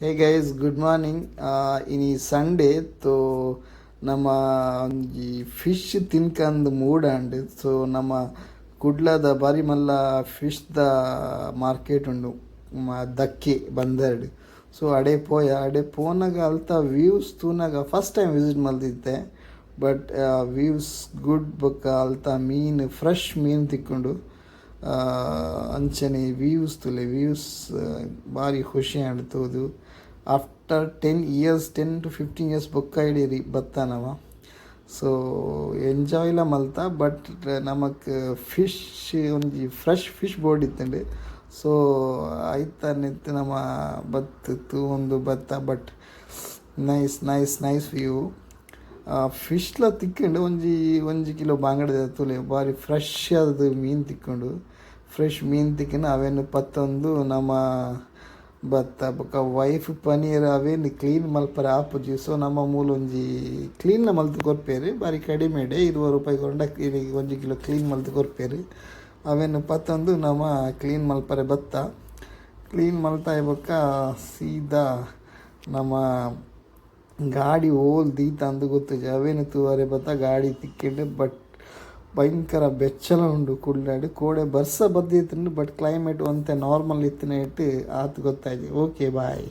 ಹೇ guys good morning. ಇನಿ Sunday ತೋ ನಮ್ಮ ಒಂಜಿ ಫಿಶ್ ತಿನ್ಕಂದು ಮೂಡಾಂಡ್ ಸೊ ನಮ್ಮ ಕುಡ್ಲದ ಬಾರಿ ಮಲ್ಲ ಫಿಶ್ದ ಮಾರ್ಕೆಟ್ ಉಂಡು ದಕ್ಕಿ ಬಂದರ್ಡ್. ಸೊ ಅಡೆ ಪೋನಾಗ ಅಲ್ತ ವ್ಯೂಸ್ ತೂನಾಗ ಫಸ್ಟ್ ಟೈಮ್ ವಿಸಿಟ್ ಮಲ್ತಿದ್ದೆ. ಬಟ್ ವ್ಯೂಸ್ ಗುಡ್ ಬೊಕ್ಕ ಅಲ್ತ ಮೀನು ಫ್ರೆಶ್ ಮೀನು ತಿಕ್ಕೊಂಡು ಅಂಚನೆ ವ್ಯೂಸ್ ಭಾರಿ ಖುಷಿ ಆಡ್ತೋದು. ಆಫ್ಟರ್ 10 years 10 to 15 years ಬೊಕ್ಕ ಹಿಡೀರಿ ಬತ್ತಾನವ. ಸೊ ಎಂಜಾಯ್ಲ ಮಲ್ತ ಬಟ್ ನಮಕ್ ಫಿಶ್ ಒಂಜಿ ಫ್ರೆಶ್ ಫಿಶ್ ಬೋರ್ಡ್ ಇತ್ತಂಡೆ. ಸೊ ಐತ ನಮ್ಮ ಬತ್ತಿತ್ತು ಒಂದು ಬತ್ತ ಬಟ್ ನೈಸ್ ವ್ಯೂ. ಫಿಶ್ಲ ತಿಕ್ಕೊಂಡು ಒಂಜಿ ಕಿಲೋ ಬಾಂಗಡ ತುಲೆ ಭಾರಿ ಫ್ರೆಶ್ ಆದ ಮೀನು ತಿಕ್ಕೊಂಡು ಫ್ರೆಶ್ ಮೀನು ತಿಕ್ಕೊಂಡು ಅವೇನು ಪತ್ತೊಂದು ನಮ್ಮ ಬತ್ತ ಬೊಕ್ಕ ವೈಫ್ ಪನೀರ್ ಅವೇನು ಕ್ಲೀನ್ ಮಲ್ಪರೆ ಆಪುಜಿ. ಸೊ ನಮ್ಮ ಮೂಲ ಒಂಜಿ ಕ್ಲೀನ್ ಮಲ್ತು ಕೊರ್ಪೇರು ಭಾರಿ ಕಡಿಮೆಡೆ ₹20 ಕೊಂಡ 1 ಕಿಲೋ ಕ್ಲೀನ್ ಮಲ್ತು ಕೊರ್ಪೇರು. ಅವೇನು ಪತ್ತೊಂದು ನಮ್ಮ ಕ್ಲೀನ್ ಮಲ್ಪರೆ ಬತ್ತ ಕ್ಲೀನ್ ಮಲ್ತಾಯ ಬೊಕ್ಕ ಸೀದಾ ನಮ್ಮ ಗಾಡಿ ಓಲ್ ದೀತ ಅಂದು ಗೊತ್ತುಜಿ ಅವೇನು ತೂವರೆ ಬತ್ತ ಗಾಡಿ ತಿಕ್ಕಿಂಡು. ಬಟ್ ಭಯಂಕರ ಬೆಚ್ಚಲ ಉಂಡು ಕುಡ್ಲಾಡು ಕೋಡೆ ಬರ್ಸ ಬದ್ದಿತ್ತು. ಬಟ್ ಕ್ಲೈಮೇಟ್ ಒಂತೆ ನಾರ್ಮಲ್ ಇತ್ತಿನ ಇಟ್ಟು ಆತು ಗೊತ್ತಾಯ್ತು. ಓಕೆ ಬಾಯ್.